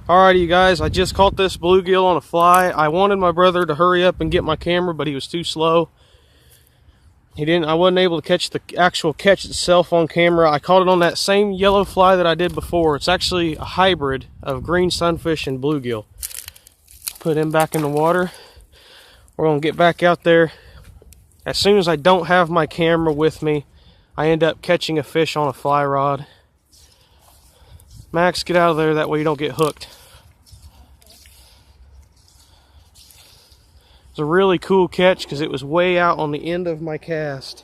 Alrighty, you guys, I just caught this bluegill on a fly. I wanted my brother to hurry up and get my camera, but he was too slow. I wasn't able to catch the actual catch itself on camera. I caught it on that same yellow fly that I did before. It's actually a hybrid of green sunfish and bluegill. Put him back in the water. We're gonna get back out there. As soon as I don't have my camera with me, I end up catching a fish on a fly rod. Max, get out of there, that way you don't get hooked. It's a really cool catch because it was way out on the end of my cast.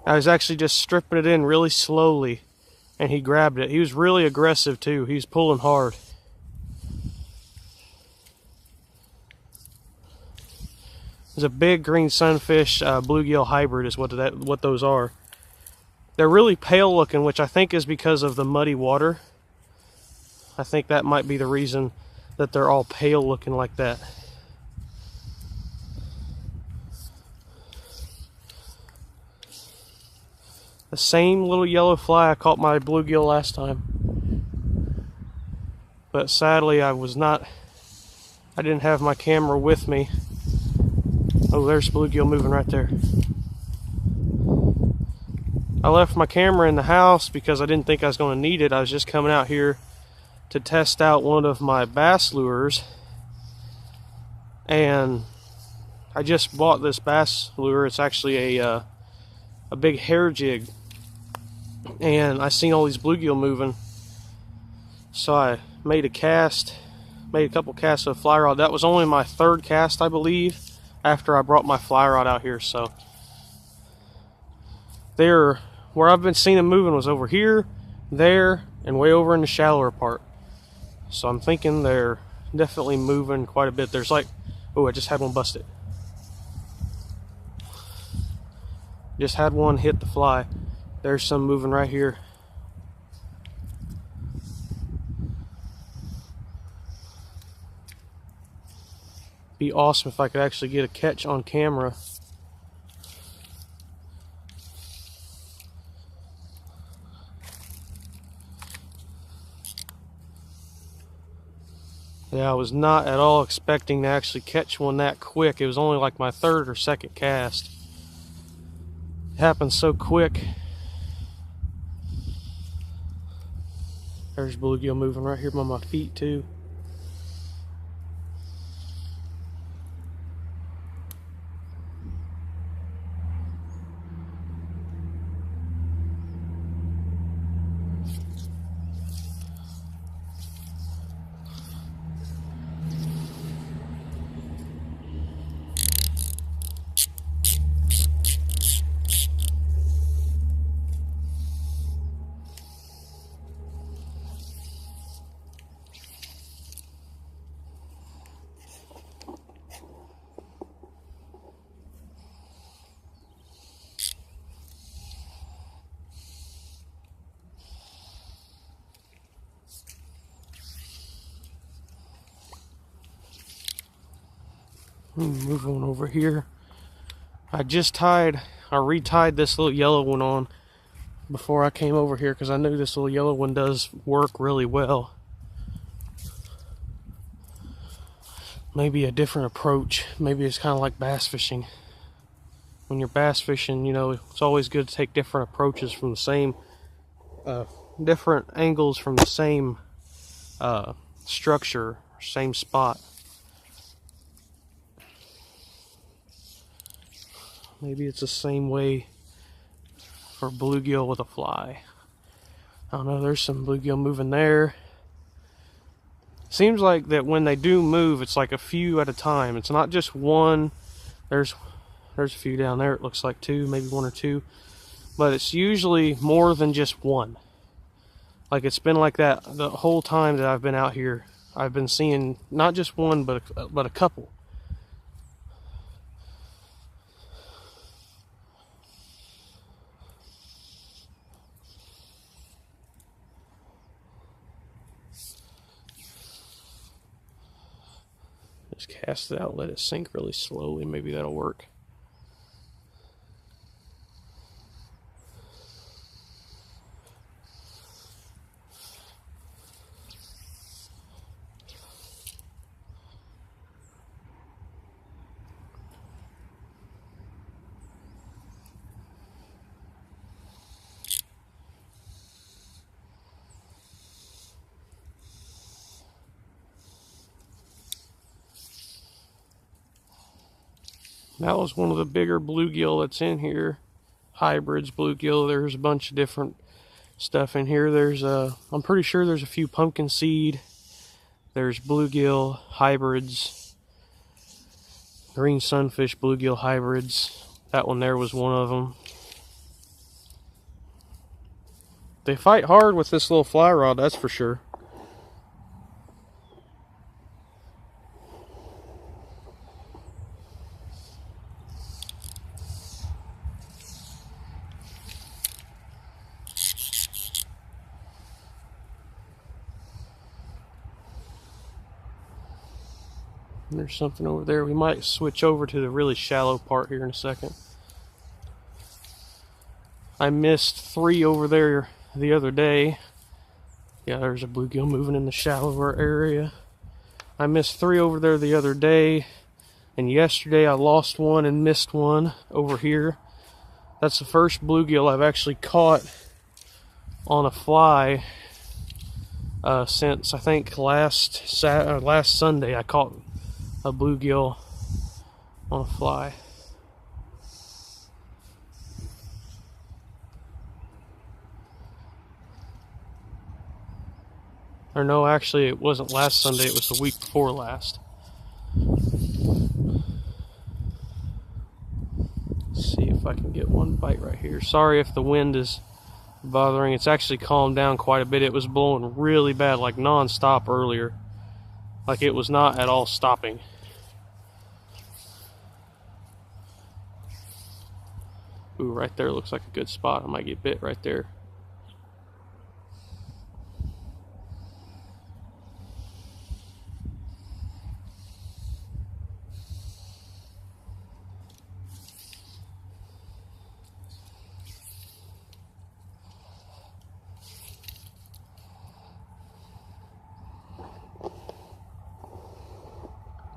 I was actually just stripping it in really slowly and he grabbed it. He was really aggressive too. He was pulling hard. It's a big green sunfish bluegill hybrid is what those are. They're really pale looking, which I think is because of the muddy water. I think that might be the reason that they're all pale looking like that. The same little yellow fly I caught my bluegill last time. But sadly I didn't have my camera with me. Oh, there's bluegill moving right there. I left my camera in the house because I didn't think I was going to need it. I was just coming out here to test out one of my bass lures. And I just bought this bass lure. It's actually a big hair jig. And I seen all these bluegill moving. So I made a couple casts of fly rod. That was only my third cast, I believe, after I brought my fly rod out here. So where I've been seeing them moving was over here, there, and way over in the shallower part. So I'm thinking they're definitely moving quite a bit. There's like, oh, I just had one busted. Just had one hit the fly. There's some moving right here. Be awesome if I could actually get a catch on camera. Yeah, I was not at all expecting to actually catch one that quick. It was only like my third or second cast. It happened so quick. There's bluegill moving right here by my feet too. Move on over here. I retied this little yellow one on before I came over here because I knew this little yellow one does work really well. Maybe a different approach. Maybe it's kind of like bass fishing. When you're bass fishing, you know, it's always good to take different approaches from the same, different angles from the same structure, same spot. Maybe it's the same way for bluegill with a fly. I don't know, there's some bluegill moving there. Seems like that when they do move, it's like a few at a time. It's not just one. There's a few down there, it looks like two, maybe one or two. But it's usually more than just one. Like it's been like that the whole time that I've been out here. I've been seeing not just one, but a couple. Just cast it out, let it sink really slowly. Maybe that'll work. That was one of the bigger bluegill that's in here. Hybrids, bluegill. There's a bunch of different stuff in here. There's I'm pretty sure there's a few pumpkin seed. There's bluegill hybrids, green sunfish bluegill hybrids. That one there was one of them. They fight hard with this little fly rod, that's for sure. There's something over there. We might switch over to the really shallow part here in a second. I missed 3 over there the other day. Yeah, there's a bluegill moving in the shallower area. I missed 3 over there the other day, and yesterday I lost 1 and missed 1 over here. That's the first bluegill I've actually caught on a fly since I think last Sunday. I caught a bluegill on a fly. Or no, actually it wasn't last Sunday, it was the week before last. Let's see if I can get one bite right here. Sorry if the wind is bothering. It's actually calmed down quite a bit. It was blowing really bad, like non-stop earlier. Like it was not at all stopping. Ooh, right there looks like a good spot. I might get bit right there.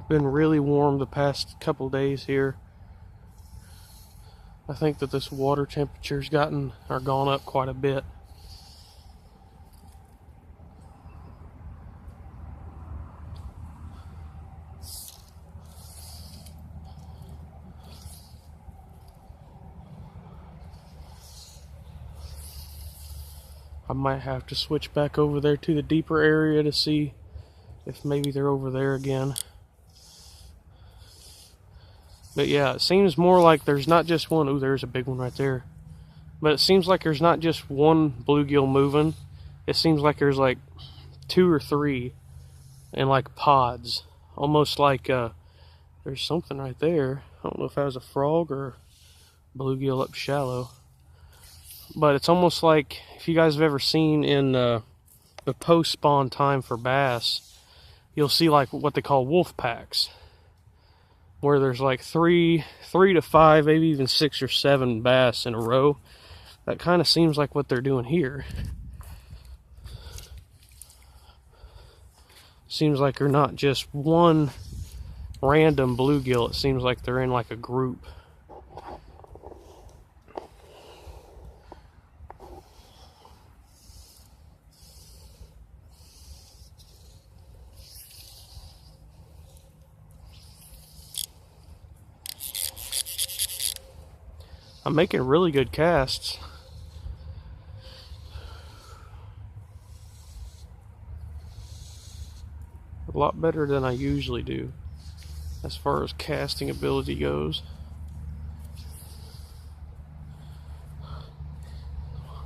Been really warm the past couple days here. I think that this water temperature's gone up quite a bit. I might have to switch back over there to the deeper area to see if maybe they're over there again. But yeah, it seems more like there's not just one. Ooh, there's a big one right there. But it seems like there's not just one bluegill moving. It seems like there's like 2 or 3 in like pods. Almost like there's something right there. I don't know if that was a frog or bluegill up shallow. But it's almost like, if you guys have ever seen in the post-spawn time for bass, you'll see like what they call wolf packs, where there's like 3 to 5, maybe even 6 or 7 bass in a row. That kind of seems like what they're doing here. Seems like they're not just one random bluegill. It seems like they're in like a group. I'm making really good casts. A lot better than I usually do as far as casting ability goes.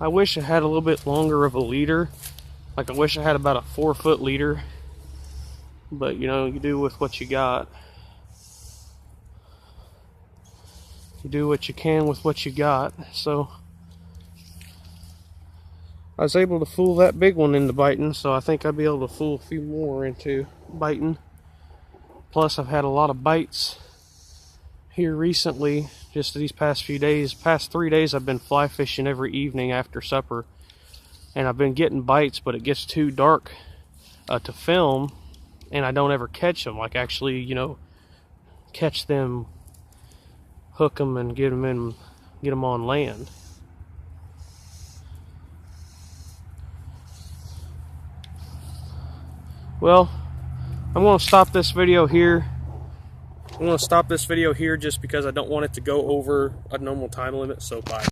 I wish I had a little bit longer of a leader. Like I wish I had about a 4-foot leader. But you know, you do with what you got. You do what you can with what you got. So I was able to fool that big one into biting, so I think I'll be able to fool a few more into biting. Plus I've had a lot of bites here recently, just these past few days. Past 3 days I've been fly fishing every evening after supper, and I've been getting bites, but it gets too dark to film, and I don't ever catch them, like actually, you know, catch them, hook them and get them on land. Well, I'm going to stop this video here. I'm going to stop this video here just because I don't want it to go over a normal time limit, so bye.